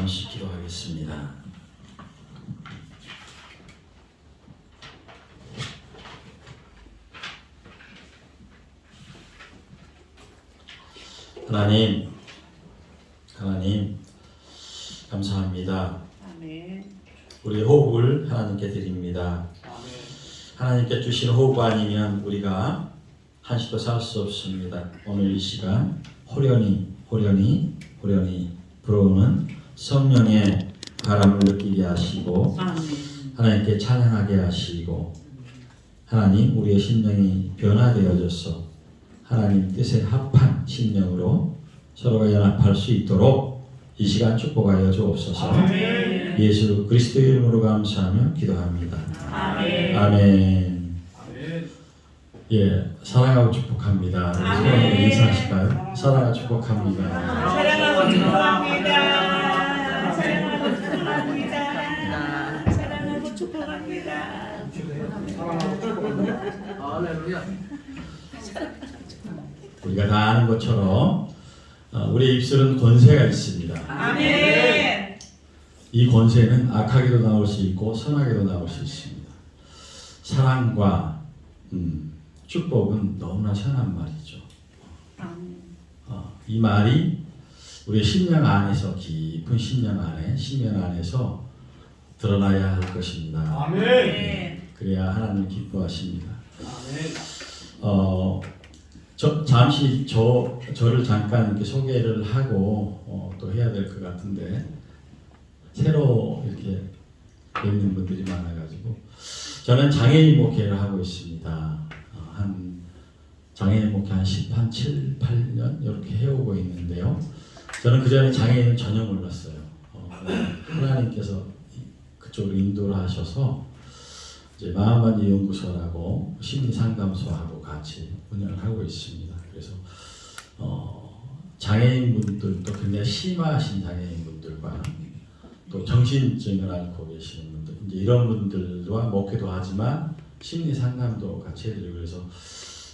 잠시 기도하겠습니다. 하나님 감사합니다. 아멘. 우리의 호흡을 하나님께 드립니다. 하나님께 주신 호흡 아니면 우리가 한시도 살 수 없습니다. 오늘 이 시간 호련히 불어오는 성령의 바람을 느끼게 하시고 하나님께 찬양하게 하시고 하나님 우리의 심령이 변화되어져서 하나님 뜻에 합한 심령으로 서로가 연합할 수 있도록 이 시간 축복하여 주옵소서. 아멘. 예수 그리스도의 이름으로 감사하며 기도합니다. 아멘. 아멘. 예, 사랑하고 축복합니다. 아멘. 인사하실까요? 사랑하고 축복합니다. 사랑하고 축복합니다. 사랑하고 축복합니다. 사랑하고 축복합니다. 우리가 다 아는 것처럼 우리의 입술은 권세가 있습니다. 아멘. 이 권세는 악하게도 나올 수 있고 선하게도 나올 수 있습니다. 사랑과 축복은 너무나 선한 말이죠. 아멘. 이 말이 우리의 심령 안에서 깊은 심령 안에서 드러나야 할 것입니다. 아멘. 그래야 하나님 기뻐하십니다. 잠시 저를 잠깐 이렇게 소개를 하고 또 해야 될 것 같은데 새로 이렇게 뵙는 분들이 많아가지고 저는 장애인 목회를 하고 있습니다. 한 장애인 목회 한 7, 8년 이렇게 해오고 있는데요. 저는 그 전에 장애인을 전혀 몰랐어요. 하나님께서 그쪽으로 인도를 하셔서 이제 마음만지 연구소라고 심리상담소하고 같이 운영을 하고 있습니다. 그래서 장애인분들도 굉장히 심하신 장애인분들과 또 정신증을 앓고 계시는 분들 이제 이런 분들과 목회도 하지만 심리상담도 같이 해드리고 그래서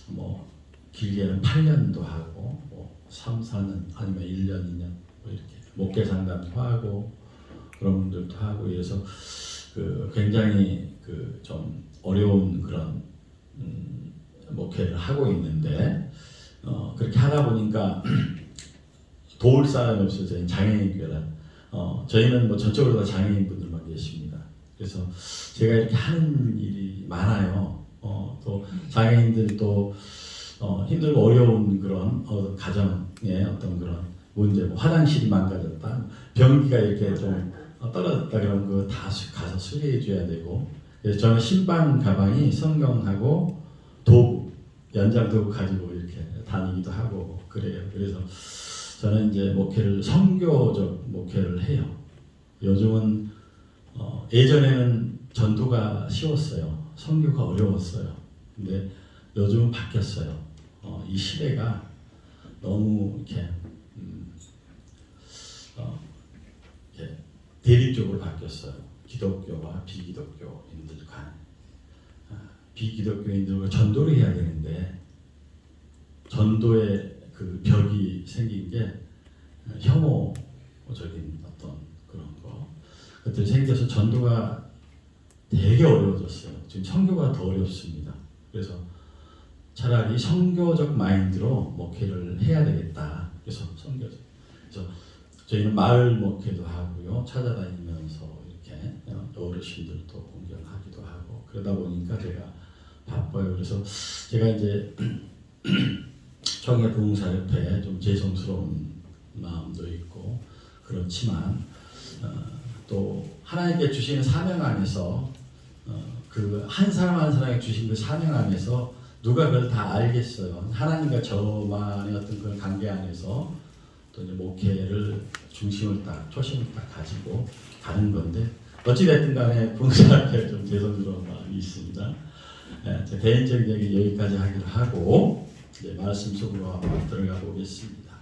뭐 길게는 8년도 하고 뭐 3, 4년 아니면 1년, 2년 뭐 이렇게 목회 상담도 하고 그런 분들도 하고 이래서 굉장히 좀 어려운 그런 목회를 하고 있는데 그렇게 하다 보니까 도울 사람이 없어요. 저희 장애인 교회는 저희는 뭐 전적으로 다 장애인 분들만 계십니다. 그래서 제가 이렇게 하는 일이 많아요. 또 장애인들도 힘들고 어려운 그런 가정의 어떤 그런 문제, 뭐 화장실이 망가졌다, 변기가 이렇게 좀 떨어졌다 그런 거 다 가서 수리해 줘야 되고 그래서 저는 신방 가방이 성경하고 도구, 연장 도구 가지고 이렇게 다니기도 하고 그래요. 그래서 저는 이제 목회를 선교적 목회를 해요. 요즘은 예전에는 전도가 쉬웠어요. 선교가 어려웠어요. 근데 요즘은 바뀌었어요. 이 시대가 너무 이렇게 대립적으로 바뀌었어요. 기독교와 비기독교인들 간. 비기독교인들과 전도를 해야 되는데 전도의 그 벽이 생긴 게 혐오적인 어떤 그런 것들이 생겨서 전도가 되게 어려워졌어요. 지금 선교가 더 어렵습니다. 그래서 차라리 선교적 마인드로 목회를 해야 되겠다. 그래서 선교적. 그래서 저희는 마을 목회도 하고요. 찾아다니면서 이렇게 어르신들도 공경하기도 하고 그러다 보니까 제가 바빠요. 그래서 제가 이제 청해부흥사협회에 좀 죄송스러운 마음도 있고 그렇지만 또 하나님께 주시는 사명 안에서 그 한 사람 한 사람에게 주신 그 사명 안에서 누가 그걸 다 알겠어요. 하나님과 저만의 어떤 그런 관계 안에서 또 이제 목회를 초심을 딱 가지고 가는 건데 어찌됐든 간에 부흥사협회에 좀 죄송스러운 마음이 있습니다. 제 개인적인 얘기 여기까지 하기로 하고 이제 말씀 속으로 한번 들어가 보겠습니다.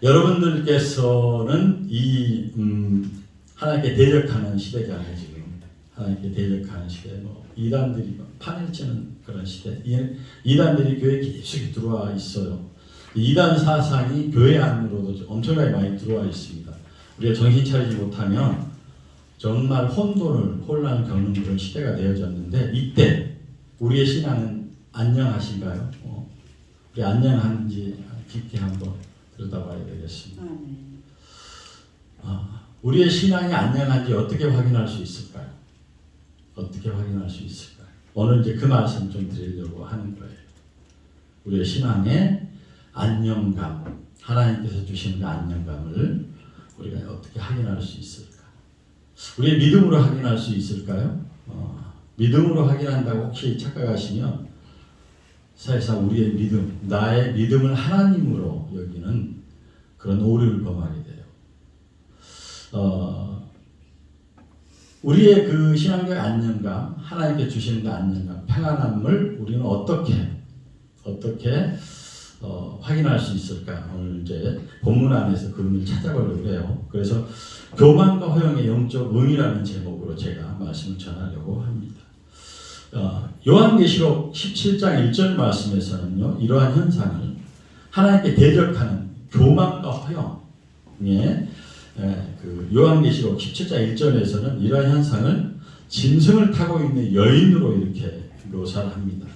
여러분들께서는 이 하나님께 대적하는 시대잖아요. 지금 하나님께 대적하는 시대, 뭐 이단들이 판을 치는 그런 시대. 이단들이 교회에 깊숙이 들어와 있어요. 이단 사상이 교회 안으로도 엄청나게 많이 들어와 있습니다. 우리가 정신 차리지 못하면 정말 혼란을 겪는 그런 시대가 되어졌는데, 이때 우리의 신앙은 안녕하신가요? 우리 안녕한지 깊게 한번 들여다봐야 되겠습니다. 우리의 신앙이 안녕한지 어떻게 확인할 수 있을까요? 어떻게 확인할 수 있을까요? 오늘 이제 그 말씀 좀 드리려고 하는 거예요. 우리의 신앙의 안녕감, 하나님께서 주시는 그 안녕감을 우리가 어떻게 확인할 수 있을까? 우리의 믿음으로 확인할 수 있을까요? 믿음으로 확인한다고 혹시 착각하시면 사실상 우리의 믿음, 나의 믿음을 하나님으로 여기는 그런 오류를 범하게 돼요. 우리의 그 신앙적 안정감, 하나님께 주시는 그 안정감, 평안함을 우리는 어떻게 확인할 수 있을까? 오늘 이제 본문 안에서 그 의미를 찾아보려고 해요. 그래서 교만과 허영의 영적 의미라는 제목으로 제가 말씀을 전하려고 합니다. 요한계시록 17장 1절 말씀에서는요, 이러한 현상을 하나님께 대적하는 교만과 허영의 그 요한계시록 17장 1절에서는 이러한 현상을 짐승을 타고 있는 여인으로 이렇게 묘사를 합니다.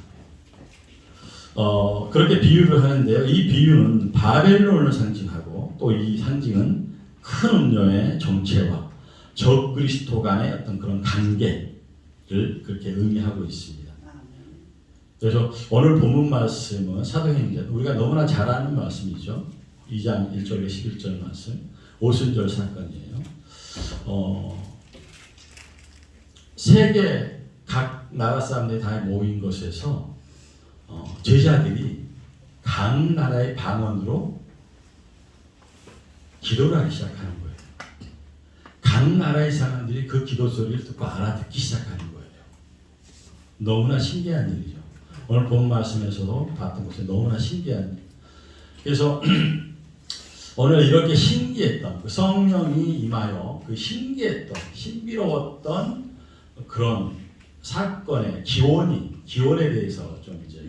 그렇게 비유를 하는데요. 이 비유는 바벨론을 상징하고 또 이 상징은 큰 음료의 정체와 적그리스도 간의 어떤 그런 관계를 그렇게 의미하고 있습니다. 그래서 오늘 본문 말씀은 사도행전, 우리가 너무나 잘 아는 말씀이죠. 2장 1절에 11절 말씀, 오순절 사건이에요. 세계 각 나라 사람들이 다 모인 곳에서 제자들이 각 나라의 방언으로 기도를 하기 시작하는 거예요. 각 나라의 사람들이 그 기도 소리를 듣고 알아듣기 시작하는 거예요. 너무나 신기한 일이죠. 오늘 본 말씀에서도 봤던 것이 너무나 신기한 일. 그래서 오늘 이렇게 신기했던 그 성령이 임하여 그 신기했던 신비로웠던 그런 사건의 기원에 대해서 좀 이제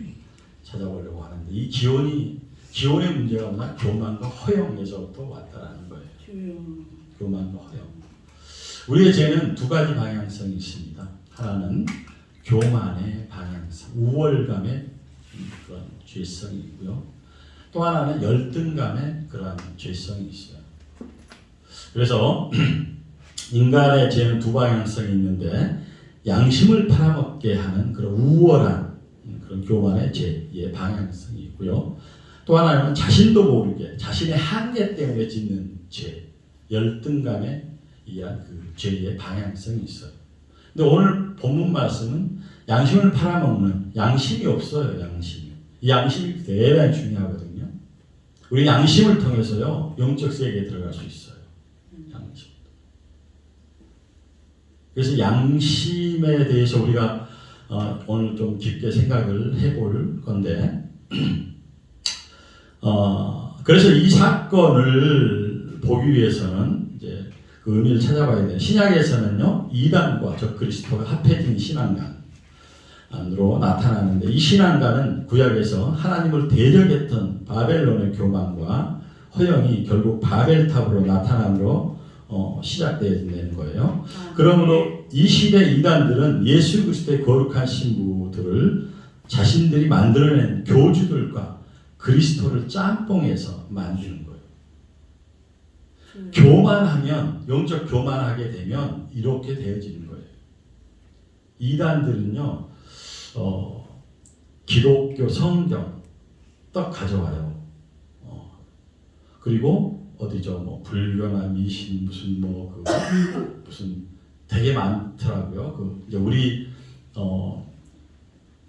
찾아보려고 하는데, 이 기원의 문제가 뭐냐? 교만과 허영에서부터 왔다라는 거예요. 교만과 허영. 우리의 죄는 두 가지 방향성이 있습니다. 하나는 교만의 방향성, 우월감의 그런 죄성이 있고요. 또 하나는 열등감의 그런 죄성이 있어요. 그래서 인간의 죄는 두 방향성이 있는데, 양심을 팔아먹게 하는 그런 우월한 그런 교만의 죄의 방향성이 있고요. 또 하나는 자신도 모르게 자신의 한계 때문에 짓는 죄, 열등감에 의한 그 죄의 방향성이 있어요. 근데 오늘 본문 말씀은 양심을 팔아먹는, 양심이 없어요. 이 양심이 대단히 중요하거든요. 우리 양심을 통해서요, 영적 세계에 들어갈 수 있어요. 양심. 그래서 양심에 대해서 우리가 오늘 좀 깊게 생각을 해볼 건데, 그래서 이 사건을 보기 위해서는 이제 그 의미를 찾아봐야 돼요. 신약에서는요, 이단과 적그리스도가 합해진 신앙관으로 나타나는데, 이 신앙관은 구약에서 하나님을 대적했던 바벨론의 교만과 허영이 결국 바벨탑으로 나타남으로 시작되는 거예요. 그러므로 이 시대 이단들은 예수 그리스도의 거룩한 신부들을 자신들이 만들어낸 교주들과 그리스도를 짬뽕해서 만드는 거예요. 교만하면, 영적 교만하게 되면 이렇게 되어지는 거예요. 이단들은요, 기독교 성경 딱 가져와요. 그리고 어디죠? 뭐 불교나 미신 무슨 되게 많더라고요. 그 이제 우리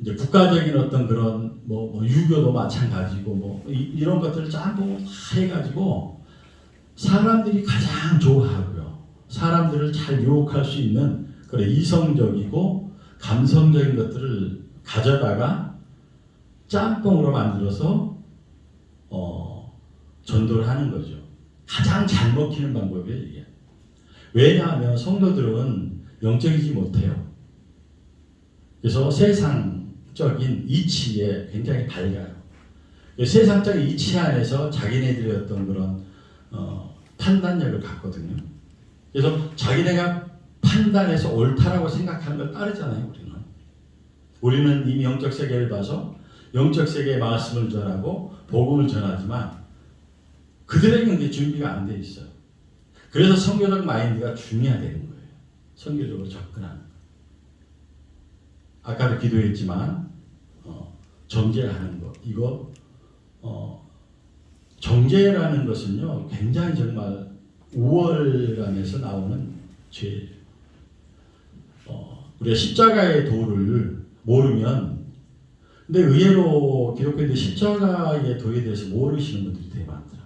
이제 국가적인 어떤 그런 뭐 유교도 마찬가지고 뭐 이런 것들을 짬뽕 해가지고 사람들이 가장 좋아하고요. 사람들을 잘 유혹할 수 있는 그런 이성적이고 감성적인 것들을 가져다가 짬뽕으로 만들어서 전도를 하는 거죠. 가장 잘 먹히는 방법이에요, 이게. 왜냐하면 성도들은 영적이지 못해요. 그래서 세상적인 이치에 굉장히 밝아요. 세상적 이치 안에서 자기네들의 어떤 그런 판단력을 갖거든요. 그래서 자기네가 판단해서 옳다라고 생각하는 걸 따르잖아요. 우리는 이미 영적 세계를 봐서 영적 세계의 말씀을 전하고 복음을 전하지만 그들에게는 그게 준비가 안 돼 있어요. 그래서 선교적 마인드가 중요하다는 거예요. 선교적으로 접근하는 거. 아까도 기도했지만 정죄하는 거 이거 정죄라는 것은요 굉장히 정말 우월감에서 나오는 죄예요. 우리가 십자가의 도를 모르면 근데 의외로 기독교인들 십자가의 도에 대해서 모르시는 분들이 되게 많더라.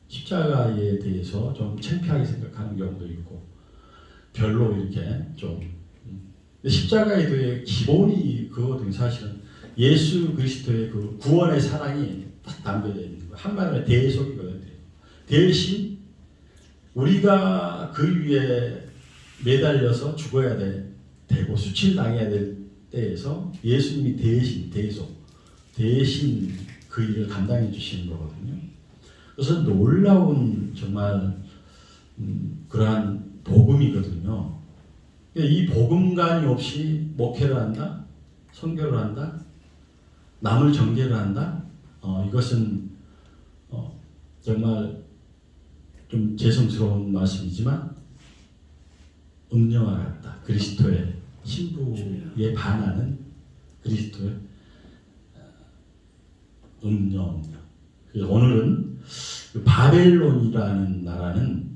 십자가에 대해서 좀 창피하게 생각하는 경우도 있고 별로 이렇게 좀 근데 십자가의 도의 기본이 그거거든요. 사실은 예수 그리스도의 그 구원의 사랑이 딱 담겨져 있는 거예요. 한마디로 대속이거든요. 대신 우리가 그 위에 매달려서 죽어야 되고 수치당해야 될 때에서 예수님이 대신 그 일을 감당해 주시는 거거든요. 그래서 놀라운 정말 그러한 복음이거든요. 이 복음관이 없이 목회를 한다, 선교를 한다, 남을 정죄를 한다. 이것은 정말 좀 죄송스러운 말씀이지만 음녀와 같다. 그리스도의 신부에 반하는 그리스도의 음녀. 오늘은 바벨론이라는 나라는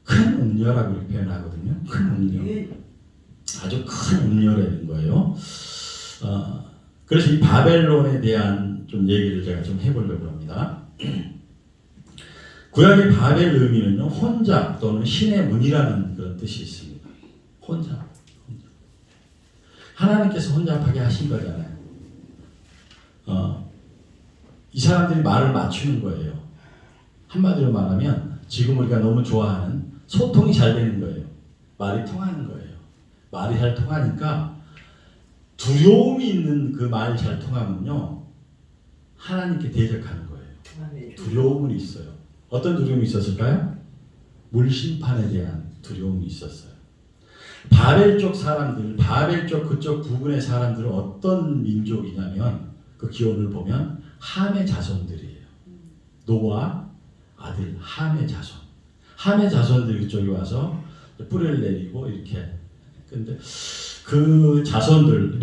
큰 음녀라고 이렇게 표현하거든요. 큰 음녀. 아주 큰 음녀라는 거예요. 그래서 이 바벨론에 대한 좀 얘기를 제가 좀 해보려고 합니다. 구약의 바벨 의미는요, 혼잡 또는 신의 문이라는 그런 뜻이 있습니다. 혼잡. 하나님께서 혼잡하게 하신 거잖아요. 이 사람들이 말을 맞추는 거예요. 한마디로 말하면 지금 우리가 너무 좋아하는 소통이 잘 되는 거예요. 말이 통하는 거예요. 말이 잘 통하니까 두려움이 있는 그 말이 잘 통하면요 하나님께 대적하는 거예요. 두려움은 있어요. 어떤 두려움이 있었을까요? 물심판에 대한 두려움이 있었어요. 바벨 쪽 사람들, 바벨 쪽 그쪽 부근의 사람들은 어떤 민족이냐면 그 기원을 보면 함의 자손들이에요. 노아 아들 함의 자손. 함의 자손들이 이쪽에 와서 뿌리를 내리고 이렇게. 근데 그 자손들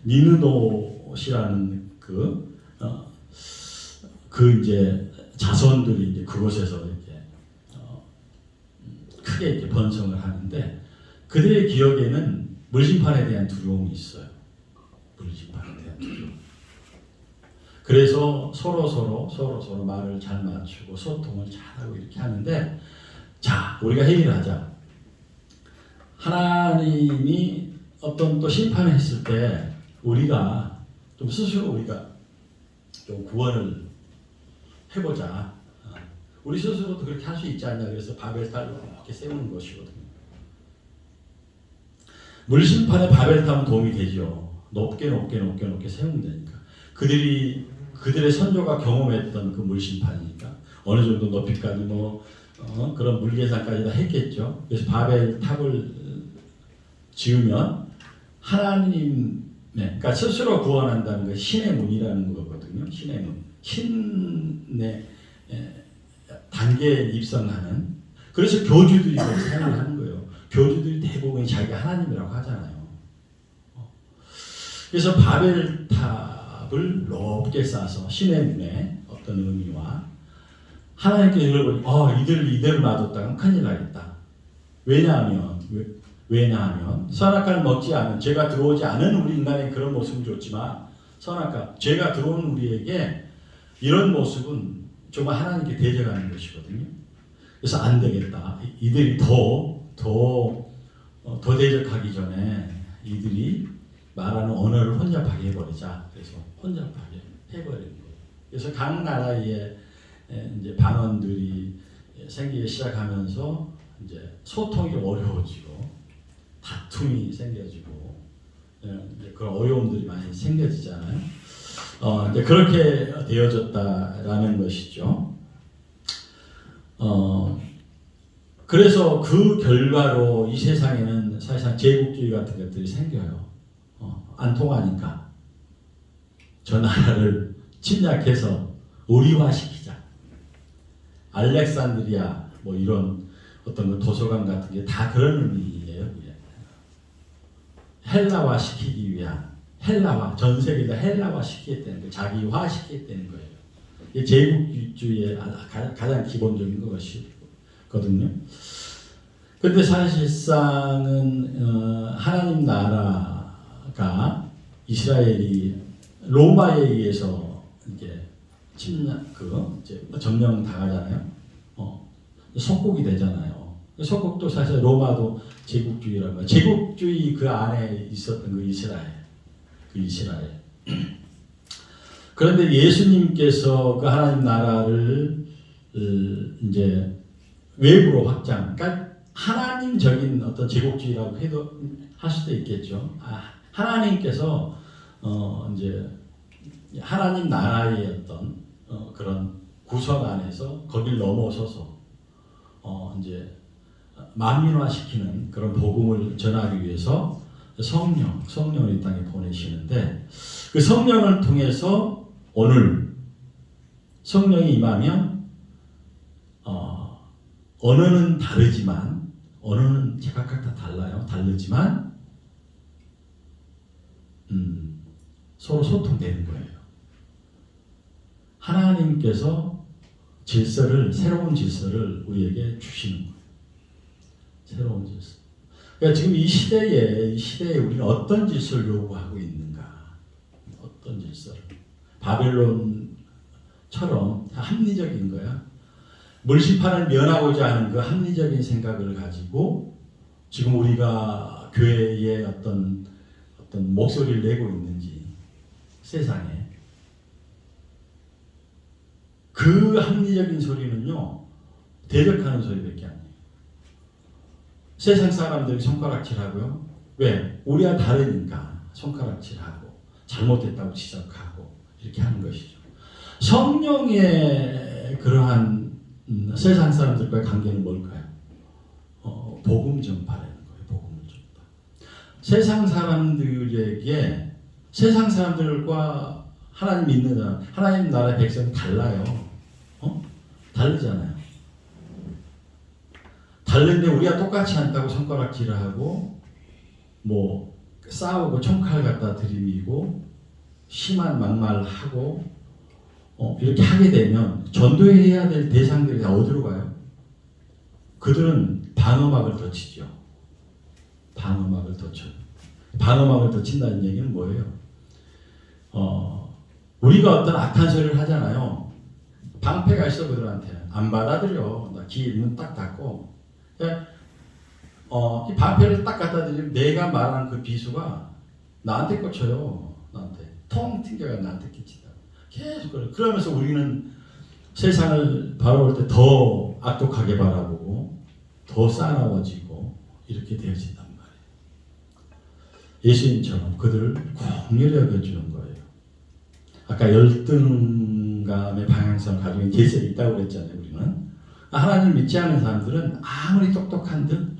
니느노시라는 그 이제 자손들이 이제 그곳에서 이렇게 크게 이렇게 번성을 하는데 그들의 기억에는 물심판에 대한 두려움이 있어요. 물심판에 대한 두려움. 그래서 서로 말을 잘 맞추고 소통을 잘하고 이렇게 하는데 자 우리가 회의를 하자. 하나님이 어떤 또 심판을 했을 때 우리가 좀 스스로 우리가 좀 구원을 해보자. 우리 스스로도 그렇게 할 수 있지 않냐. 그래서 바벨탑을 이렇게 세우는 것이거든요. 물심판에 바벨탑은 도움이 되죠. 높게 세우면 되니까. 그들의 선조가 경험했던 그 물심판이니까 어느 정도 높이까지 그런 물계산까지 다 했겠죠. 그래서 바벨탑을 지으면 그러니까 스스로 구원한다는 게 신의 문이라는 거거든요. 신의 문. 신의 단계에 입성하는. 그래서 교주들이 사용을 하는 거예요. 교주들이 대부분 자기 하나님이라고 하잖아요. 그래서 바벨탑을 높게 쌓아서 신의 문의 어떤 의미와 하나님께서 이걸 보니 이대로 놔뒀다면 큰일 나겠다. 왜냐하면 선악과를 먹지 않은 죄가 들어오지 않은 우리 인간의 그런 모습은 좋지만 선악과 죄가 들어온 우리에게 이런 모습은 정말 하나님께 대적하는 것이거든요. 그래서 안 되겠다. 이들이 더 대적하기 전에 이들이 말하는 언어를 혼잡하게 해버리자. 그래서 혼잡하게 해버리는 거예요. 그래서 각 나라의 이제 반언들이 생기기 시작하면서 이제 소통이 어려워지고 다툼이 생겨지고 이제 그런 어려움들이 많이 생겨지잖아요. 이제 그렇게 되어졌다라는 것이죠. 그래서 그 결과로 이 세상에는 사실상 제국주의 같은 것들이 생겨요. 안 통하니까 저 나라를 침략해서 의리화시키자. 알렉산드리아 뭐 이런 어떤 그 도서관 같은 게 다 그런 의미예요. 헬라화 시키기 위한 헬라화, 전 세계를 헬라화 시키겠다는 거예요. 자기화 시키겠다는 거예요. 이게 제국주의의 가장 기본적인 것이거든요. 근데 사실상은 하나님 나라가 이스라엘이 로마에 의해서 이제 이제 점령 당하잖아요. 속국이 되잖아요. 속국도 사실 로마도 제국주의라고 해요. 제국주의 그 안에 있었던 그 이스라엘. 그런데 예수님께서 그 하나님 나라를 이제 외부로 확장, 그러니까 하나님적인 어떤 제국주의라고 해도 할 수도 있겠죠. 하나님께서 이제 하나님 나라의 어떤 그런 구성 안에서 거길 넘어서서 이제 만민화시키는 그런 복음을 전하기 위해서 성령을 이 땅에 보내시는데 그 성령을 통해서 오늘 성령이 임하면 언어는 다르지만 언어는 각각 다 달라요. 다르지만 서로 소통되는 거예요. 하나님께서 새로운 질서를 우리에게 주시는 거예요. 새로운 질서. 그러니까 지금 이 시대에 우리는 어떤 질서를 요구하고 있는가? 어떤 질서를? 바벨론처럼 합리적인 거야. 물심판을 면하고자 하는 그 합리적인 생각을 가지고 지금 우리가 교회에 어떤 목소리를 내고 있는지 세상에 그 합리적인 소리는요 대적하는 소리밖에 안 해요. 세상 사람들이 손가락질하고요. 왜? 우리와 다르니까 손가락질하고 잘못됐다고 지적하고 이렇게 하는 것이죠. 성령의 그러한 세상 사람들과의 관계는 뭘까요? 복음 전파라는 거예요. 복음을 전파. 세상 사람들과 하나님 믿는 사람, 하나님 나라의 백성은 달라요. 다르잖아요. 다른데 우리가 똑같이 한다고 손가락질을 하고 뭐 싸우고 총칼 갖다 들이미고 심한 막말하고 이렇게 하게 되면 전도해야 될 대상들이 다 어디로 가요? 그들은 방어막을 더 치죠. 방어막을 더 쳐요. 방어막을 더 친다는 얘기는 뭐예요? 우리가 어떤 악한 소리를 하잖아요. 방패가 있어 그들한테 안 받아들여. 나 귀 문 딱 닫고 이 방패를 딱 갖다 드리면 내가 말하는 그 비수가 나한테 꽂혀요. 나한테 통 튕겨가 나한테 끼친다. 계속 그래. 그러면서 우리는 세상을 바라볼 때 더 악독하게 바라보고 더 싸나워지고 이렇게 되어진단 말이에요. 예수님처럼 그들을 긍휼히 여겨주는 거예요. 아까 열등감의 방향성을 가지고 있는 계시가 있다고 그랬잖아요. 우리는 하나님 믿지 않는 사람들은 아무리 똑똑한 듯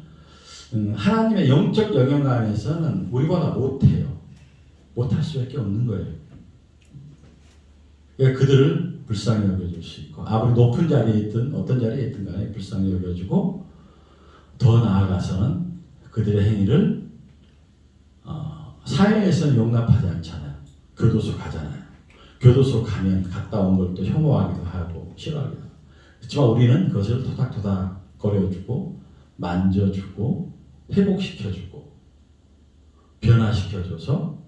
하나님의 영적 영역 안에서는 우리보다 못해요. 못할 수밖에 없는 거예요. 그러니까 그들을 불쌍히 여겨줄 수 있고 아무리 높은 자리에 있든 어떤 자리에 있든 간에 불쌍히 여겨주고 더 나아가서는 그들의 행위를 사회에서는 용납하지 않잖아요. 교도소 가잖아요. 교도소 가면 갔다 온 걸 또 혐오하기도 하고 싫어하기도 하고 그렇지만 우리는 그것을 토닥토닥 거려주고 만져주고 회복시켜주고 변화시켜줘서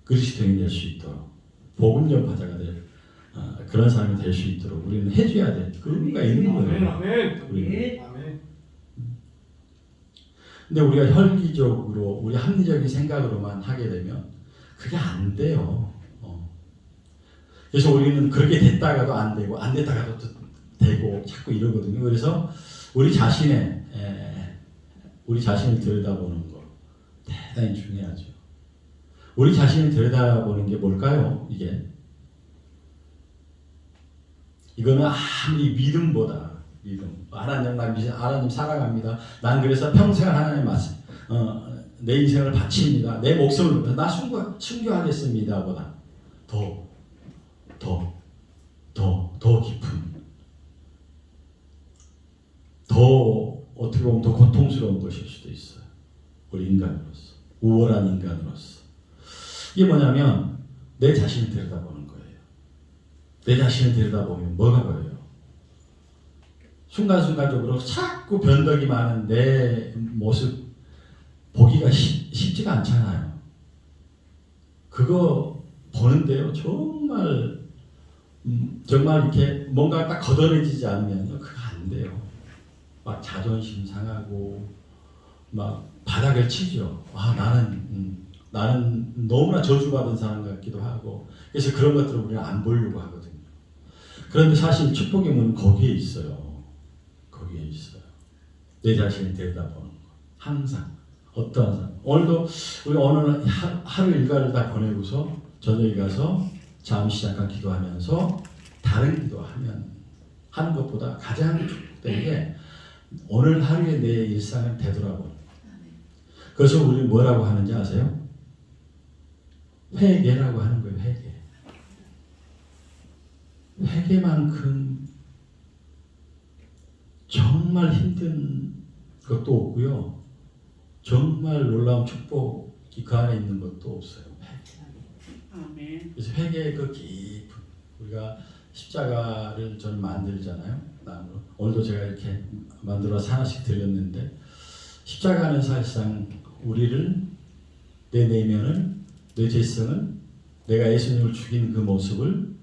그리스도인이 될 수 있도록 복음 전파자가 될 그런 사람이 될 수 있도록 우리는 해줘야 될 의무가 있는 거예요. 아멘. 근데 우리가 혈기적으로 우리 합리적인 생각으로만 하게 되면 그게 안 돼요. 그래서 우리는 그렇게 됐다가도 안 되고 안 됐다가도 되고 자꾸 이러거든요. 그래서 우리 자신을 들여다보는 거 대단히 중요하죠. 우리 자신을 들여다보는 게 뭘까요? 이거는 아무리 믿음보다 믿음. 하나님 나 믿어, 하나님 사랑합니다. 난 그래서 평생 하나님 내 인생을 바칩니다. 내 목숨을 나 순교하겠습니다보다 더 깊은, 더 어떻게 보면 더 고통스러운 것일 수도 있어요. 우리 인간으로서, 우월한 인간으로서. 이게 뭐냐면 내 자신을 들여다보는 거예요. 내 자신을 들여다보면 뭐가 보여요? 순간순간적으로 자꾸 변덕이 많은 내 모습 보기가 쉽지가 않잖아요. 그거 보는데요, 정말 이렇게 뭔가 딱 걷어내지지 않으면 그거 안 돼요. 막 자존심 상하고 막 바닥을 치죠. 나는 너무나 저주받은 사람 같기도 하고, 그래서 그런 것들을 우리는 안 보려고 하거든요. 그런데 사실 축복의 문은 거기에 있어요. 내 자신을 들여다보는 거. 항상 어떠한 사람. 오늘도 우리 오늘 하루 일과를 다 보내고서 저녁에 가서 잠시 잠깐 기도하면서 다른 기도하는 것보다 가장 축복된 게 오늘 하루의 내 일상을 되돌아보는. 그래서 우리 뭐라고 하는지 아세요? 회개라고 하는 거예요. 회개만큼 정말 힘든 것도 없고요. 정말 놀라운 축복이 그 안에 있는 것도 없어요. 아멘. 그래서 회개의 그 깊은, 우리가 십자가를 저는 만들잖아요. 나무로. 오늘도 제가 이렇게 만들어서 하나씩 드렸는데, 십자가는 사실상 우리를, 내 내면을, 내 죄성을, 내가 예수님을 죽인 그 모습을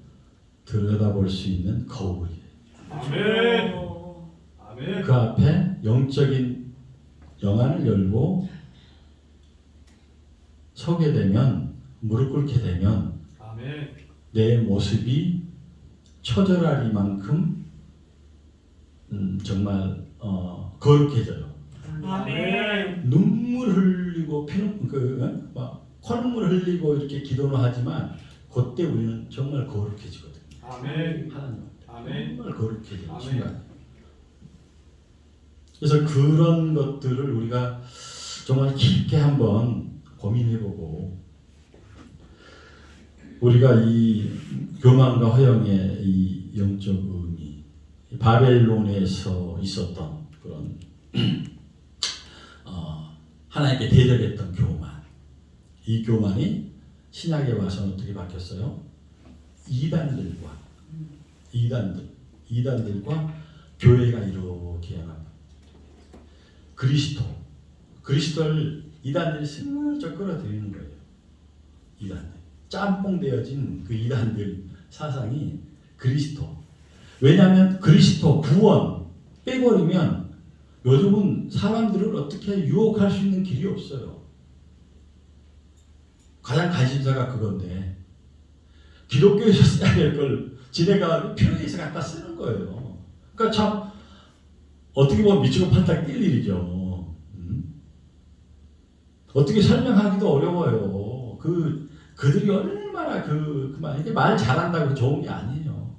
들여다볼 수 있는 거울이에요. 아멘. 그 앞에 영적인 영안을 열고 서게 되면, 무릎 꿇게 되면 아멘. 내 모습이 처절하리만큼 정말 거룩해져요. 아멘. 눈물 흘리고 콧물 흘리고 이렇게 기도는 하지만 그때 우리는 정말 거룩해지거든요. 아멘. 하나님 아멘. 정말 거룩해지는 아멘. 순간. 그래서 그런 것들을 우리가 정말 깊게 한번 고민해보고, 우리가 이 교만과 허영의 이 영적 의미, 바벨론에서 있었던 그런 하나님께 대적했던 교만, 이 교만이 신약에 와서는 어떻게 바뀌었어요? 이단들과 교회가 이렇게 연합. 그리스도를 이단들이 슬쩍 끌어들이는 거예요. 이단들, 짬뽕 되어진 그 이단들 사상이 그리스도. 왜냐하면 그리스도 구원 빼버리면 요즘은 사람들을 어떻게 유혹할 수 있는 길이 없어요. 가장 관심사가 그건데, 기독교에서 써야 될 걸 지네가 필요해서 갖다 쓰는 거예요. 그러니까 참 어떻게 보면 미치고 팔딱 뛸 일이죠. 어떻게 설명하기도 어려워요. 그들이 얼마나 이게 말 잘한다고 좋은 게 아니에요.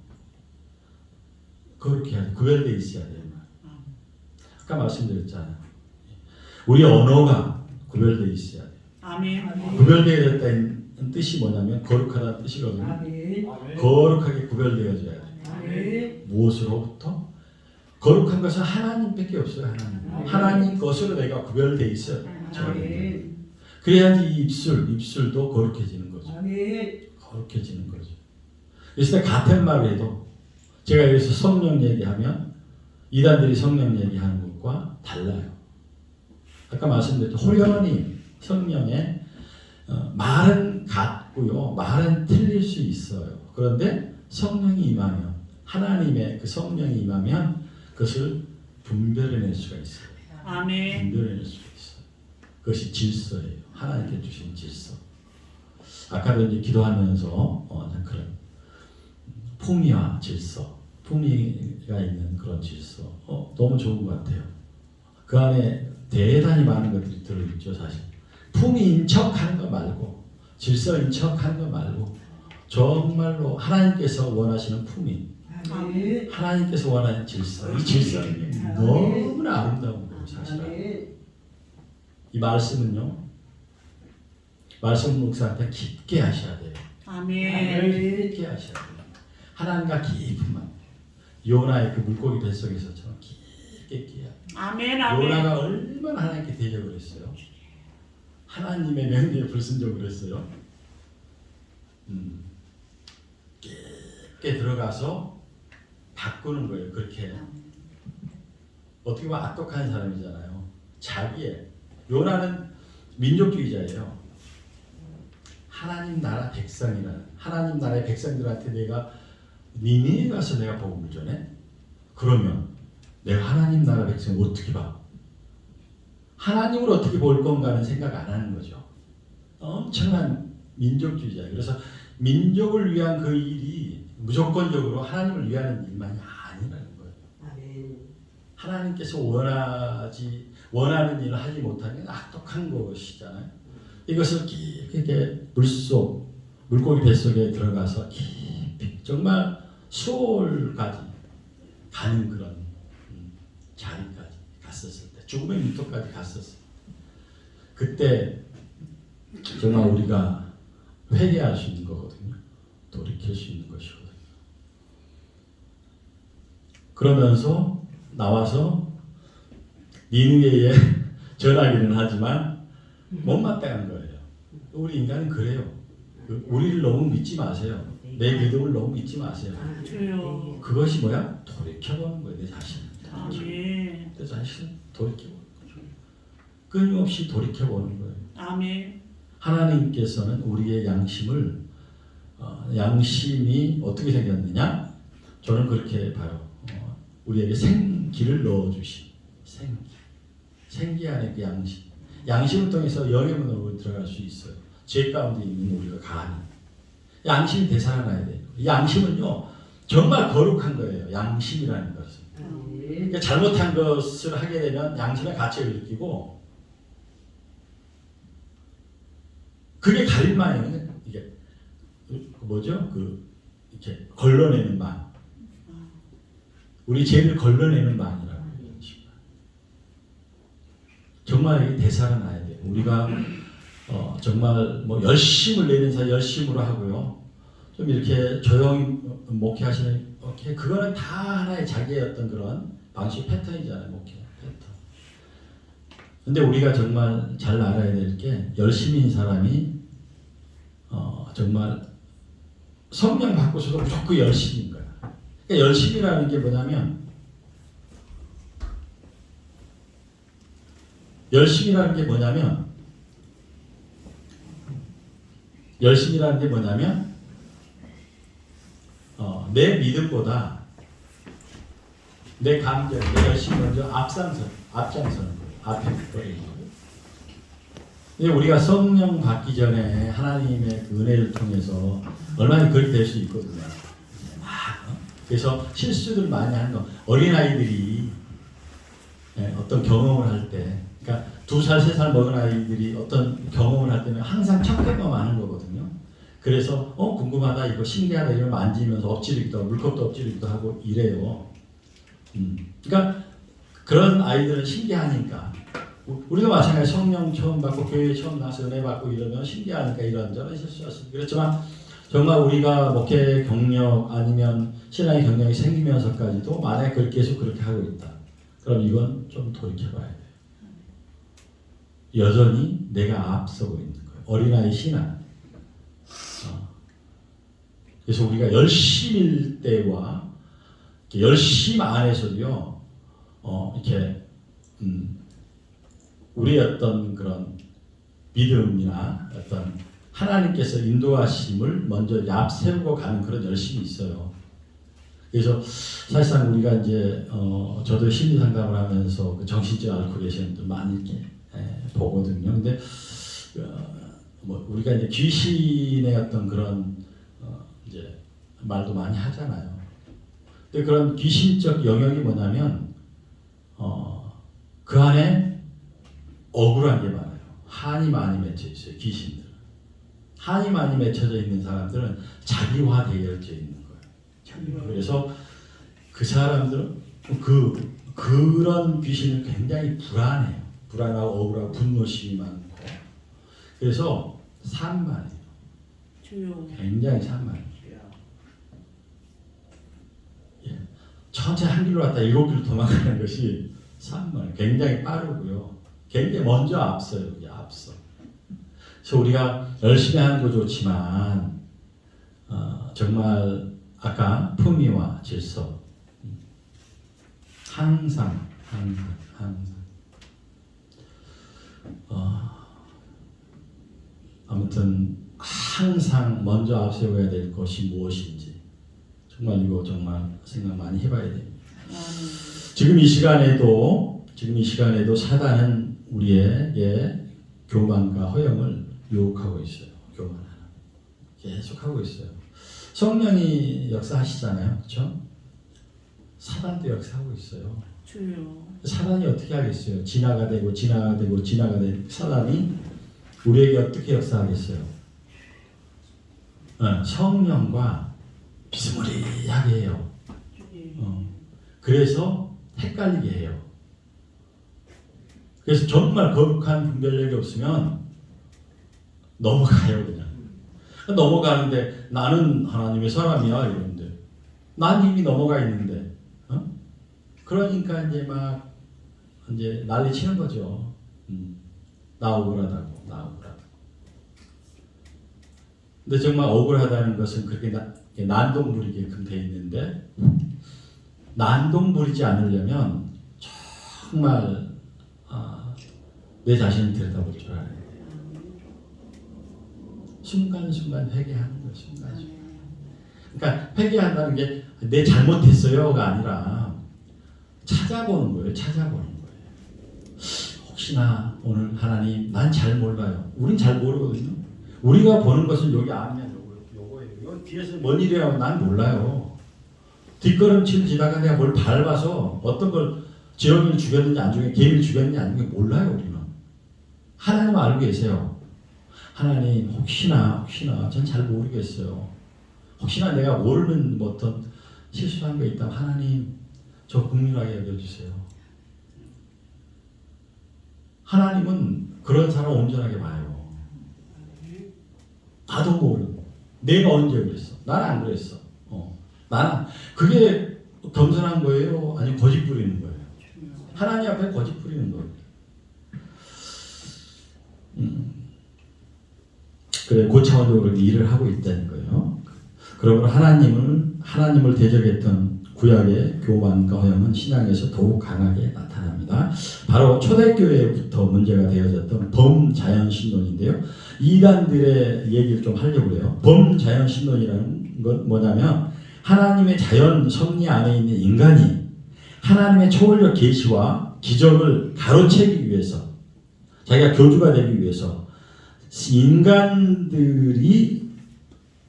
그렇게 해야 돼. 구별되어 있어야 돼요. 아까 말씀드렸잖아요. 우리 언어가 구별되어 있어야 돼요. 아멘. 구별되어야 됐다는 뜻이 뭐냐면 거룩하다는 뜻이거든요. 아멘. 거룩하게 구별되어져야 돼요. 아멘. 무엇으로부터? 거룩한 것은 하나님밖에 없어요. 하나님 것으로 내가 구별되어 있어요. 아멘. 그래야지 이 입술도 거룩해지는 거죠. 아멘. 거룩해지는 거죠. 그래서 같은 말을 해도, 제가 여기서 성령 얘기하면 이단들이 성령 얘기하는 것과 달라요. 아까 말씀드렸죠. 호련히 성령의 말은 같고요, 말은 틀릴 수 있어요. 그런데 성령이 임하면, 하나님의 그 성령이 임하면 그것을 분별해낼 수가 있어요. 아멘. 분별해낼 수가 있어요. 그것이 질서예요. 하나님께 주신 질서. 아까도 이제 기도하면서 그런 품위와 질서, 품위가 있는 그런 질서, 너무 좋은 것 같아요. 그 안에 대단히 많은 것들이 들어있죠. 사실 품위인 척하는 거 말고 질서인 척하는 거 말고 정말로 하나님께서 원하시는 품위, 아멘. 하나님께서 원하는 질서, 이 질서는 너무나 아름다운 거예요. 사실은 아멘. 이 말씀은요, 말씀 묵상할 때 깊게 하셔야 돼요. 아멘. 깊게 하셔야 돼요. 하나님과 깊은 만, 요나의 그 물고기 뱃속에서처럼 깊게 끼야. 아멘. 아멘. 요나가 얼마나 하나님께 대적을 했어요. 하나님의 명령에 불순종을 했어요. 깊게 들어가서 바꾸는 거예요. 그렇게 어떻게 보면 악독한 사람이잖아요. 자기의 요나는 민족주의자예요. 하나님 나라 백성이라는 하나님 나라의 백성들한테 내가 니네에 가서 내가 복음을 전해? 그러면 내가 하나님 나라 백성 어떻게 봐? 하나님을 어떻게 볼 건가는 생각 안 하는 거죠. 엄청난 민족주의자. 그래서 민족을 위한 그 일이 무조건적으로 하나님을 위하는 일만이 아니라는 거예요. 아멘. 하나님께서 원하는 일을 하지 못하는 건 악독한 것이잖아요. 이것을 깊게 물고기 뱃속에 들어가서 깊이 정말 수월까지 가는 그런 자리까지 갔었을 때, 죽음의 밑도까지 갔었어요. 그때 정말 우리가 회개할 수 있는 거거든요. 돌이킬 수 있는 것이거든요. 그러면서 나와서 니느웨에 전하기는 하지만 못마땅한 거예요. 우리 인간은 그래요. 우리를 너무 믿지 마세요. 내 믿음을 너무 믿지 마세요. 주여. 그것이 뭐야? 돌이켜보는 거예요. 내 자신을. 아멘. 내 자신을 돌이켜보는 거죠. 끊임없이 돌이켜보는 거예요. 아멘. 하나님께서는 우리의 양심을 양심이 어떻게 생겼느냐? 저는 그렇게 봐요. 우리에게 생기를 넣어주신 생기 안에 그 양심을 통해서 영의 문으로 들어갈 수 있어요. 죄 가운데 있는 우리가 간이 양심이 되살아나야 돼요. 양심은요 정말 거룩한 거예요. 양심이라는 것은. 그러니까 잘못한 것을 하게 되면 양심의 가책을 느끼고 그게 갈망이에요. 이게 뭐죠? 이렇게 걸러내는 방. 우리 죄를 걸러내는 방이라고 해요. 정말 이게 되살아나야 돼요. 우리가 정말 뭐 열심을 내면서 열심으로 하고요. 좀 이렇게 조용히 목회하시는 그거는 다 하나의 자기의 어떤 그런 방식 패턴이잖아요. 목회 패턴. 근데 우리가 정말 잘 알아야 될 게 열심인 사람이 정말 성령 받고서도 무조건 열심인 거야. 그러니까 열심이라는 게 뭐냐면 열심이라는 게 내 믿음보다 내 감정, 내 열심이 먼저 앞장서는 거예요. 앞에 버리는 거예요. 근데 우리가 성령 받기 전에 하나님의 그 은혜를 통해서 얼마나 그렇게 될 수 있거든요. 그래서 실수들 많이 하는 거. 어린아이들이 어떤 경험을 할 때, 그러니까 2살, 3살 먹은 아이들이 어떤 경험을 할 때는 항상 첫경험 하는 거거든요. 그래서 궁금하다, 이거 신기하다 이러면 만지면서 엎지르기도 하고 물컵도 엎지르기도 하고 이래요. 그러니까 그런 아이들은 신기하니까 우리도 마찬가지 성령 처음 받고 교회에 처음 나서 은혜 받고 이러면 신기하니까 이런저런 실수였습니다. 그렇지만 정말 우리가 목회 경력 아니면 신앙의 경력이 생기면서까지도 만약에 그걸 계속 그렇게 하고 있다. 그럼 이건 좀 돌이켜봐야 돼요. 여전히 내가 앞서고 있는 거예요. 어린아이 신앙. 그래서 우리가 열심일 때와 열심 안에서도요, 이렇게 우리의 어떤 그런 믿음이나 어떤 하나님께서 인도하심을 먼저 앞세우고 가는 그런 열심이 있어요. 그래서 사실상 우리가 이제 저도 심리 상담을 하면서 그 정신적 앓고 계시는 분들 많이 이렇게 보거든요. 근데 뭐 우리가 이제 귀신의 어떤 그런 이제 말도 많이 하잖아요. 근데 그런 귀신적 영역이 뭐냐면 그 안에 억울한 게 많아요. 한이 많이 맺혀 있어요. 귀신들. 한이 많이 맺혀져 있는 사람들은 자기화되어져 있는 거예요. 그래서 그 사람들은 그런 귀신은 굉장히 불안해요. 불안하고 억울하고 분노심이 많고 그래서 산만해요. 주여. 굉장히 산만해요. 예. 천천히 한 길로 왔다 7길 도망가는 것이 산만해요. 굉장히 빠르고요. 굉장히 먼저 앞서요. 앞서. 그래서 우리가 열심히 하는 거 좋지만 정말 아까 품위와 질서 항상 아무튼 항상 먼저 앞세워야 될 것이 무엇인지 정말 이거 정말 생각 많이 해봐야 됩니다. 지금 이 시간에도 사단은 우리에게 교만과 허영을 유혹하고 있어요. 교만하는 계속 하고 있어요. 성령이 역사하시잖아요, 그렇죠? 사단도 역사하고 있어요. 주여. 사단이 어떻게 하겠어요? 진화가 되고 사단이 우리에게 어떻게 역사하겠어요? 성령과 비스무리하게 해요. 그래서 헷갈리게 해요. 그래서 정말 거룩한 분별력이 없으면 넘어가요, 그냥. 넘어가는데 나는 하나님의 사람이야 이러는데 난 이미 넘어가 있는데, 그러니까 이제 난리 치는 거죠. 나 억울하다고. 근데 정말 억울하다는 것은 그렇게 난동 부리게끔 돼 있는데 난동 부리지 않으려면 정말 내 자신을 들여다볼 줄 알아야 돼요. 순간순간 회개하는 거예요. 순간순간. 그러니까 회개한다는 게 내 잘못했어요가 아니라 찾아보는 거예요. 혹시나 오늘 하나님 난 잘 몰라요. 우린 잘 모르거든요. 우리가 보는 것은 여기 아니면 요거예요. 이건 뒤에서 뭔 일이라고 난 몰라요. 뒷걸음질 지다가 내가 뭘 밟아서 어떤 걸 지렁이를 죽였는지 안 죽였는지 개미를 죽였는지 안 죽였는지 몰라요. 우리는. 하나님 알고 계세요. 하나님 혹시나 전 잘 모르겠어요. 혹시나 내가 모르는 어떤 실수한 게 있다면 하나님 저 긍휼하게 여겨주세요. 하나님은 그런 사람 온전하게 봐요. 나도 모르고 내가 언제 그랬어? 나는 안 그랬어. 나는 그게 겸손한 거예요? 아니면 거짓 부리는 거예요? 하나님 앞에 거짓 부리는 거예요. 그래 고차원적으로 일을 하고 있다는 거예요. 그러므로 하나님을 대적했던 구약의 교만과 허영은 신약에서 더욱 강하게 나타납니다. 바로 초대교회부터 문제가 되어졌던 범자연신론인데요. 이단들의 얘기를 좀 하려고 해요. 범자연신론이라는 건 뭐냐면 하나님의 자연 섭리 안에 있는 인간이 하나님의 초월적 계시와 기적을 가로채기 위해서 자기가 교주가 되기 위해서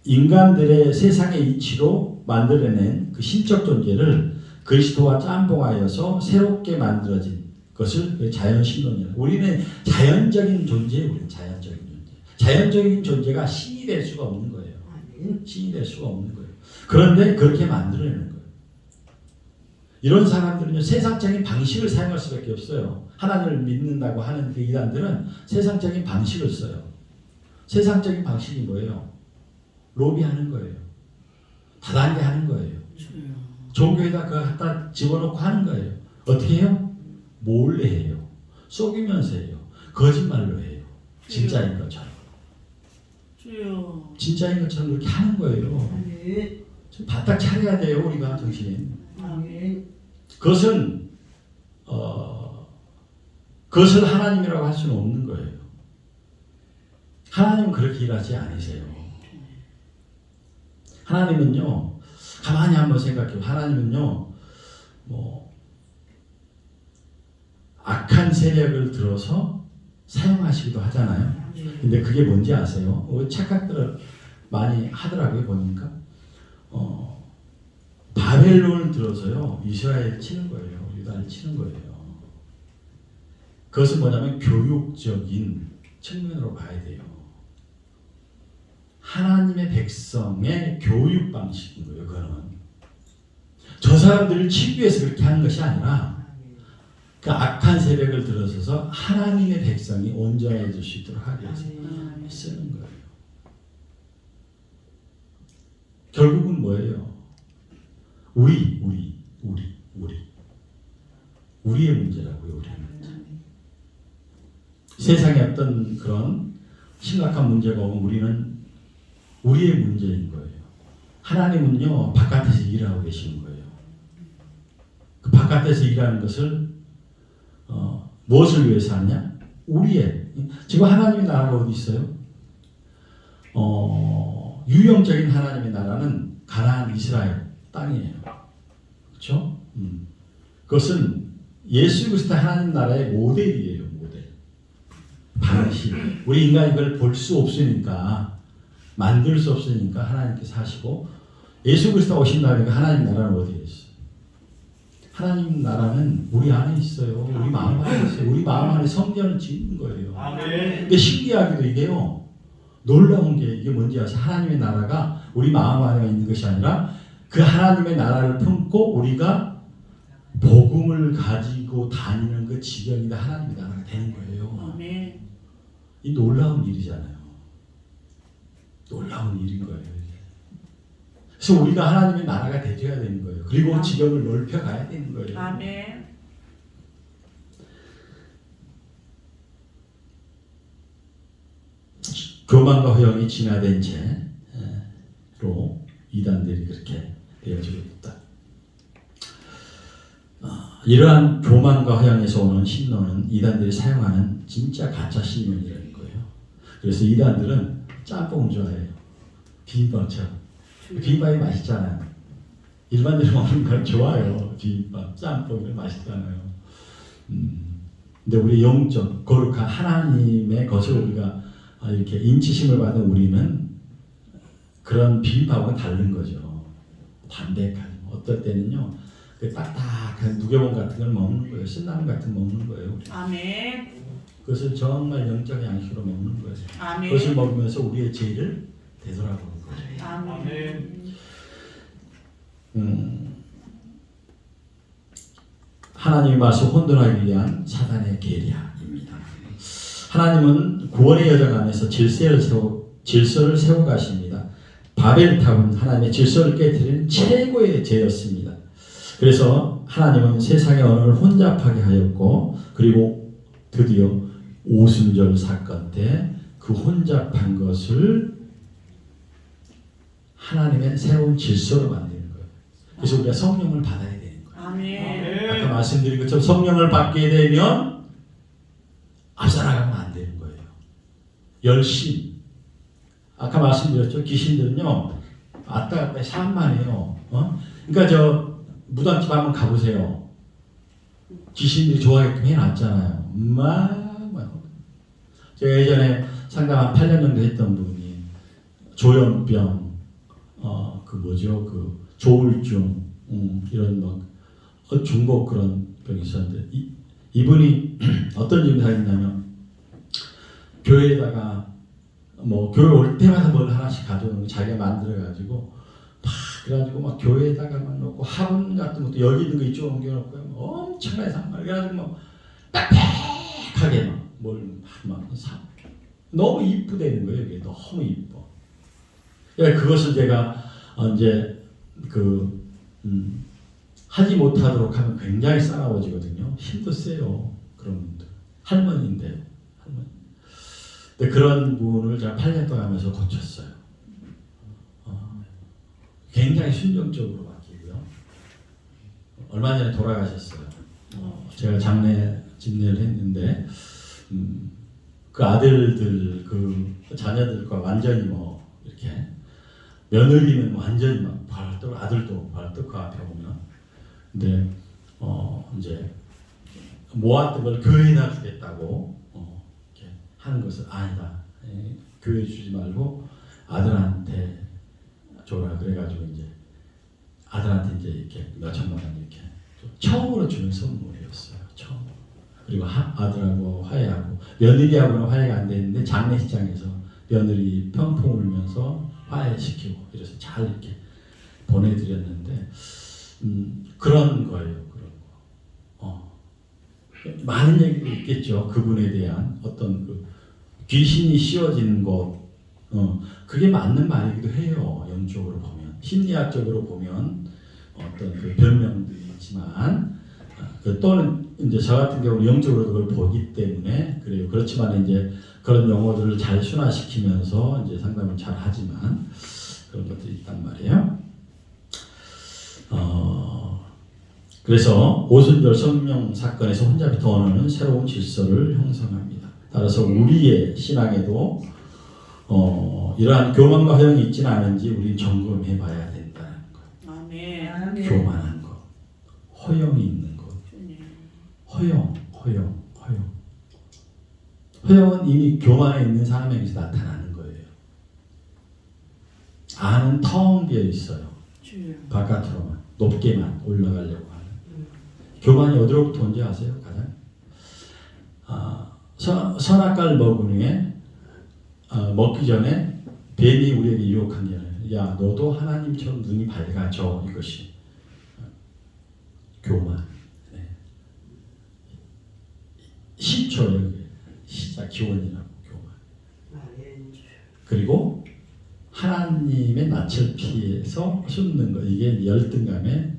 인간들의 세상의 이치로 만들어낸 그 신적 존재를 그리스도와 짬뽕하여서 새롭게 만들어진 것을 자연신론이라고. 우리는 자연적인 존재예요. 우리는 자연적인 존재. 자연적인 존재가 신이 될 수가 없는 거예요. 신이 될 수가 없는 거예요. 그런데 그렇게 만들어내는 거예요. 이런 사람들은요, 세상적인 방식을 사용할 수밖에 없어요. 하나님을 믿는다고 하는 그 이단들은 세상적인 방식을 써요. 세상적인 방식이 뭐예요? 로비하는 거예요. 다단계 하는 거예요. 종교에다 그거 갖다 집어넣고 하는 거예요. 어떻게 해요? 몰래 해요. 속이면서 해요. 거짓말로 해요. 진짜인 것처럼. 진짜인 것처럼 그렇게 하는 거예요. 좀 바짝 차려야 돼요. 우리가 정신. 그것을 하나님이라고 할 수는 없는 거예요. 하나님은 그렇게 일하지 않으세요. 하나님은요, 가만히 한번 생각해요. 하나님은요, 악한 세력을 들어서 사용하시기도 하잖아요. 근데 그게 뭔지 아세요? 착각들을 많이 하더라고요, 보니까. 바벨론을 들어서요, 이스라엘을 치는 거예요. 유다를 치는 거예요. 그것은 뭐냐면 교육적인 측면으로 봐야 돼요. 하나님의 백성의 교육 방식인 거예요. 그거는 저 사람들을 치기 위해서 그렇게 하는 것이 아니라 그 악한 세력을 들어서서 하나님의 백성이 온전해질 수 있도록 하기 위해서 쓰는 거예요. 결국은 뭐예요? 우리의 문제라고요. 우리의 문제. 세상에 어떤 그런 심각한 문제가 오면 우리는 우리의 문제인 거예요. 하나님은요 바깥에서 일하고 계시는 거예요. 그 바깥에서 일하는 것을 무엇을 위해서 하냐? 우리의 지금 하나님의 나라가 어디 있어요? 유형적인 하나님의 나라는 가나안 이스라엘 땅이에요. 그렇죠? 그것은 예수 그리스도 하나님 나라의 모델이에요. 모델. 방식. 우리 인간이 이걸 볼 수 없으니까 만들 수 없으니까 하나님께서 하시고 예수 그리스도 오신 날이니까 하나님 나라는 어디에 있어요? 하나님 나라는 우리 안에 있어요. 우리 마음 안에 있어요. 우리 마음 안에 성전을 짓는 거예요. 아멘. 근데 신기하게도 이게요. 놀라운 게 이게 뭔지 아세요? 하나님의 나라가 우리 마음 안에 있는 것이 아니라 그 하나님의 나라를 품고 우리가 복음을 가지고 다니는 그 지경이 다 하나님의 나라가 되는 거예요. 아멘. 이 놀라운 일이잖아요. 놀라운 일인 거예요. 이게. 그래서 우리가 하나님의 나라가 되어야 되는 거예요. 그리고 지경을 넓혀가야 되는 거예요. 아멘. 교만과 허영이 진화된 채로 이단들이 그렇게 되어지고 있다. 이러한 교만과 허영에서 오는 신론은 이단들이 사용하는 진짜 가짜 신론이라는 거예요. 그래서 이단들은 짬뽕을 좋아해요. 비빔밥처럼. 비빔밥이 맛있잖아요. 일반적으로 먹는 건 좋아요. 비빔밥, 짬뽕이 맛있잖아요. 근데 우리 영적 거룩한 하나님의 것을 우리가 이렇게 인치심을 받은 우리는 그런 비빔밥은 다른 거죠. 담백한. 어떨 때는요, 그 딱딱한 누개봉 같은 걸 먹는 거예요. 신라면 같은 거 먹는 거예요. 아멘. 그것을 정말 영적 양식으로 먹는 거예요. 아멘. 그것을 먹으면서 우리의 죄를 되돌아보는 거예요. 아멘. 하나님의 말씀 혼돈하기 위한 사단의 계략입니다. 하나님은 구원의 여정 안에서 질서를 세워 가십니다. 바벨탑은 하나님의 질서를 깨뜨리는 최고의 죄였습니다. 그래서 하나님은 세상의 언어를 혼잡하게 하였고, 그리고 드디어 오순절 사건 때 그 혼잡한 것을 하나님의 새로운 질서로 만드는 거예요. 그래서 우리가 성령을 받아야 되는 거예요. 아멘. 아까 말씀드린 것처럼 성령을 받게 되면 앞서나가면 안 되는 거예요. 열심. 아까 말씀드렸죠. 귀신들은요, 왔다 갔다 샤만 해요. 그러니까 저 무당집 한번 가보세요. 귀신들이 좋아하게끔 해놨잖아요. 제가 예전에 상담 한 8년 정도 했던 분이 조현병, 그 조울증, 이런 막 중복 그런 병이 있었는데 이분이 어떤 증상이 있냐면 교회에다가 교회 올 때마다 뭘 하나씩 가져오는 거 자기가 만들어가지고 그래가지고 막 교회에다가 막 놓고 화분 같은 것도 여기 있는 거 이쪽으로 옮겨놓고 엄청나게 산말 그래가지고 막 빽빽하게 막 너무 이쁘다는 거예요. 이게 너무 이뻐. 그것을 제가 이제 하지 못하도록 하면 굉장히 싸가워지거든요. 힘도 세요. 그런 분들. 할머니인데요. 할머니. 근데 그런 분을 제가 8년 동안 하면서 고쳤어요. 굉장히 순종적으로 바뀌고요. 얼마 전에 돌아가셨어요. 제가 장례 집례를 했는데 그 아들들 그 자녀들과 완전히 이렇게 며느리는 완전히 막 벌떡 아들도 벌떡 그 앞에 오면 근데 이제 모았던 걸 교회에다 주겠다고 이렇게 하는 것은 아니다. 교회 주지 말고 아들한테 줘라. 그래가지고 이제 아들한테 이제 이렇게 몇천만 원 이렇게 처음으로 주는 선물이었어요. 처음. 그리고 아들하고 화해하고 며느리하고는 화해가 안 됐는데 장례식장에서 며느리 편풍 울면서 화해시키고 이래서 잘 이렇게 보내드렸는데 그런 거예요. 그런 거. 많은 얘기가 있겠죠. 그분에 대한 어떤 그 귀신이 씌워지는 것, 그게 맞는 말이기도 해요. 영적으로 보면, 심리학적으로 보면 어떤 그 변명도 있지만, 또는 이제 저 같은 경우는 영적으로 그걸 보기 때문에 그래요. 그렇지만 이제 그런 용어들을 잘 순화시키면서 이제 상담을 잘 하지만 그런 것들이 있단 말이에요. 그래서 오순절 성령 사건에서 혼자부터 언어는 새로운 질서를 형성합니다. 따라서 우리의 신앙에도 이러한 교만과 허영이 있지는 않은지 우리는 점검해 봐야 된다는 거예요. 아멘. 아멘. 교만한 것, 허영이 있는 것, 허영. 허영은 이미 교만에 있는 사람에게서 나타나는 거예요. 안은 텅 비어 있어요. 주여. 바깥으로만 높게만 올라가려고 하는. 교만이 어디로부터 온지 아세요? 가장 선악과를 먹은 후에 먹기 전에 뱀이 우리에게 유혹한 게 아니에요. 야, 너도 하나님처럼 눈이 밝아져. 이것이 교만. 네. 시초예요. 시작 기원이라고 교만. 그리고 하나님의 낯을 피해서 숨는 것, 이게 열등감의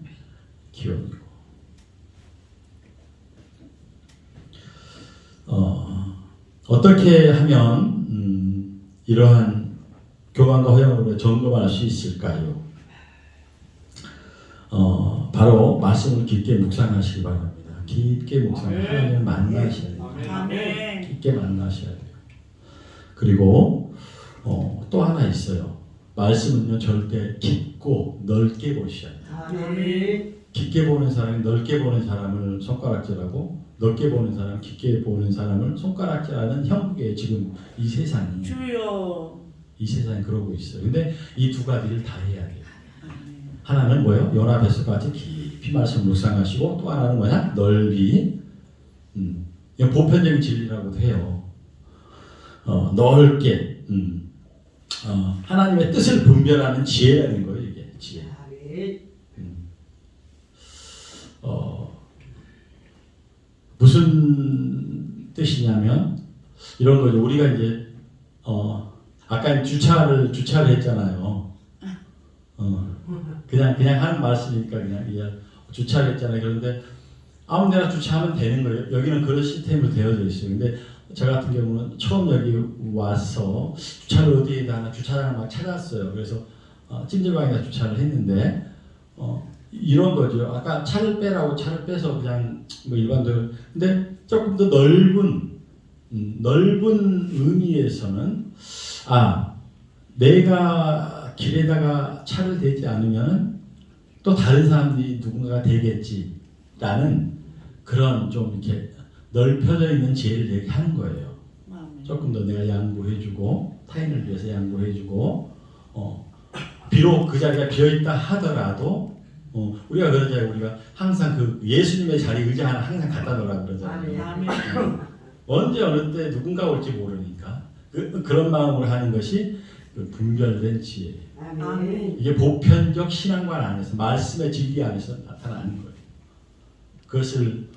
기원이고. 어떻게 하면 이러한 교만과 허영으로 점검할 수 있을까요? 바로 말씀을 깊게 묵상하시기 바랍니다. 깊게 묵상, 하나님을 만나셔야 돼요. 아멘. 깊게 만나셔야 돼요. 그리고 또 하나 있어요. 말씀은요 절대 깊고 넓게 보셔야 돼요. 아멘. 깊게 보는 사람이 넓게 보는 사람을 손가락질하고 넓게 보는 사람, 깊게 보는 사람을 손가락질하는 형국에 지금 이 세상이 그러고 있어요. 근데 이 두 가지를 다 해야 돼요. 하나는 뭐예요? 연합해서 같이 깊이 말씀 묵상하시고 또 하나는 뭐냐? 넓이. 이건 보편적인 진리라고도 해요. 넓게 하나님의 뜻을 분별하는 지혜라는 거예요. 이게 지혜. 무슨 뜻이냐면 이런 거죠. 우리가 이제 아까 주차를 했잖아요. 그냥 하는 말씀이니까 그냥 주차를 했잖아요. 그런데 아무데나 주차하면 되는 거예요. 여기는 그런 시스템으로 되어져 있어요. 근데 저 같은 경우는 처음 여기 와서 주차를 어디에다 하나 주차장을 막 찾았어요. 그래서 찜질방에다 주차를 했는데 이런 거죠. 아까 차를 빼라고 차를 빼서 그냥 뭐 일반적으로 근데 조금 더 넓은 의미에서는 내가 길에다가 차를 대지 않으면 또 다른 사람들이 누군가가 되겠지라는 그런 좀 이렇게 넓혀져 있는 지혜를 얘기하는 거예요. 조금 더 내가 양보해주고 타인을 위해서 양보해주고 비록 그 자리가 비어있다 하더라도 우리가 그러잖아요. 우리가 항상 그 예수님의 자리 의자 하나 항상 갖다 놓으라고 그러잖아요. 아멘. 언제 어느 때 누군가 올지 모르니까 그런 마음으로 하는 것이 그 분별된 지혜. 아멘. 이게 보편적 신앙관 안에서 말씀의 진리 안에서 나타나는 거예요. 그것을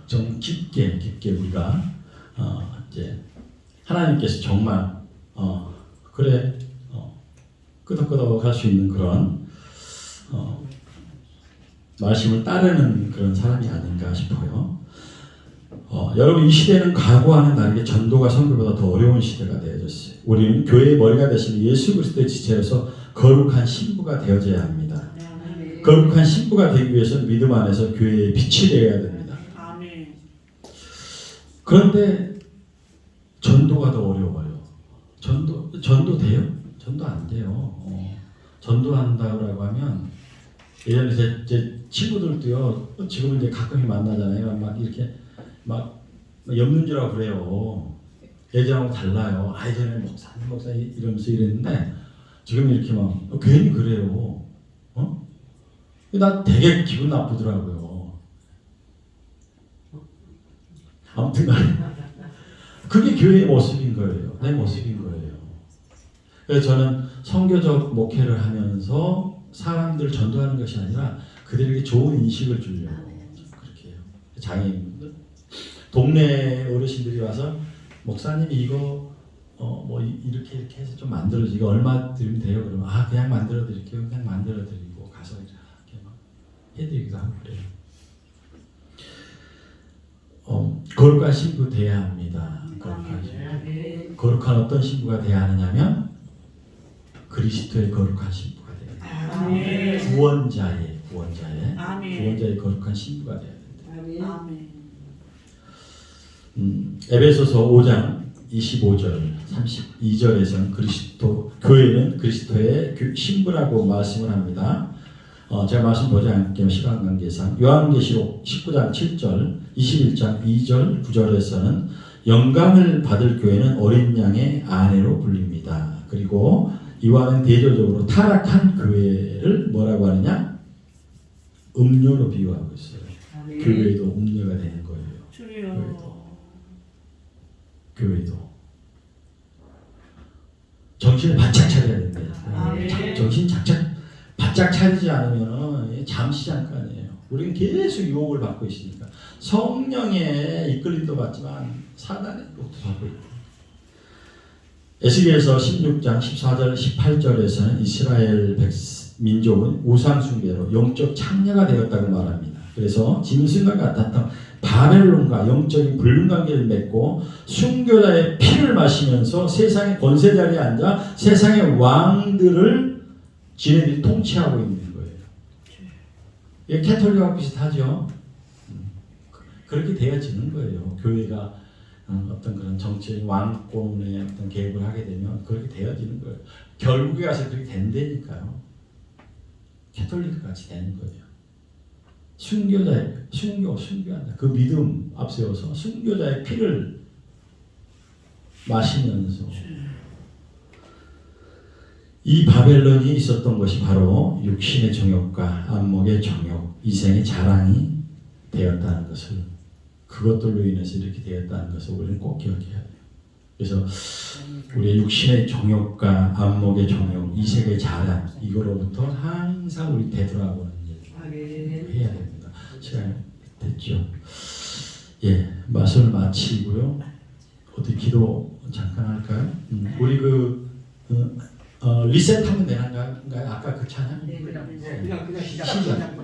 좀 깊게 우리가 이제 하나님께서 정말 그래 끄덕끄덕 할 수 있는 그런 말씀을 따르는 그런 사람이 아닌가 싶어요. 여러분 이 시대는 과거와는 다르게 전도가 선교보다 더 어려운 시대가 되어졌어요. 우리는 교회의 머리가 되신 예수 그리스도의 지체로서 거룩한 신부가 되어져야 합니다. 거룩한 신부가 되기 위해서는 믿음 안에서 교회의 빛이 되어야 됩니다. 아멘. 그런데 전도가 더 어려워요. 전도 돼요? 전도 안 돼요. 전도한다고 하면 예전에 제 친구들도요. 지금 이제 가끔씩 만나잖아요. 막 이렇게 막 염문지라고 그래요. 예전하고 달라요. 예전에 목사님 이러면서 이랬는데 지금 이렇게 막 괜히 그래요. 나 되게 기분 나쁘더라고요. 아무튼 간에 그게 교회의 모습인 거예요. 내 모습인 거예요. 그래서 저는 선교적 목회를 하면서 사람들을 전도하는 것이 아니라 그들에게 좋은 인식을 주려고 그렇게 해요. 장애인분들, 동네 어르신들이 와서 목사님이 이거 뭐 이렇게 해서 좀 만들어줘. 이거 얼마 드리면 돼요? 그러면 그냥 만들어 드릴게요. 그냥 만들어 드리고 가서 이렇게 막 해드리기도 하고 그래요. 거룩한 신부 돼야 합니다. 거룩한 신부. 거룩한 어떤 신부가 돼야 하느냐면 그리스도의 거룩한 신부가 돼야 돼요. 아멘. 구원자의 아멘. 거룩한 신부가 돼야 된다. 아멘. 에베소서 5장 25절 32절에서는 그리스도 교회는 그리스도의 신부라고 말씀을 합니다. 제가 말씀 보지 않을게요. 시간 관계상. 요한계시록 19장 7절 21장 2절 9절에서는 영광을 받을 교회는 어린 양의 아내로 불립니다. 그리고 이와는 대조적으로 타락한 교회를 뭐라고 하느냐? 음료로 비유하고 있어요. 교회도 음료가 되는 거예요. 주여. 교회도 정신을 바짝 차려야 된다. 아멘. 정신 바짝 차리지 않으면 잠시 잠깐이에요. 우리는 계속 유혹을 받고 있으니까 성령의 이끌림도 받지만 사단의 유혹도 받고 있고. 에스겔서 16장 14절 18절에서는 이스라엘 민족은 우상 숭배로 영적 창녀가 되었다고 말합니다. 그래서 짐승과 같았던 바벨론과 영적인 불륜관계를 맺고 순교자의 피를 마시면서 세상의 권세 자리에 앉아 세상의 왕들을 지네들이 통치하고 있는 거예요. 이게 캐톨릭하고 비슷하죠. 그렇게 되어지는 거예요. 교회가 어떤 그런 정치적인 왕권의 어떤 개입을 하게 되면 그렇게 되어지는 거예요. 결국에 가서 그렇게 된다니까요. 캐톨릭 같이 되는 거예요. 순교한다. 그 믿음 앞세워서 순교자의 피를 마시면서 이 바벨론이 있었던 것이 바로 육신의 정욕과 안목의 정욕, 이생의 자랑이 되었다는 것을, 그것들로 인해서 이렇게 되었다는 것을 우리는 꼭 기억해야 돼요. 그래서 우리의 육신의 정욕과 안목의 정욕, 이색의 자랑, 이거로부터 항상 우리 되돌아보는 일 해야 됩니다. 시간이 됐죠. 예, 말씀을 마치고요. 어떻게 기도 잠깐 할까요? 우리 리셋하면 되나요? 아까 그 찬양? 그냥 시작. 시작.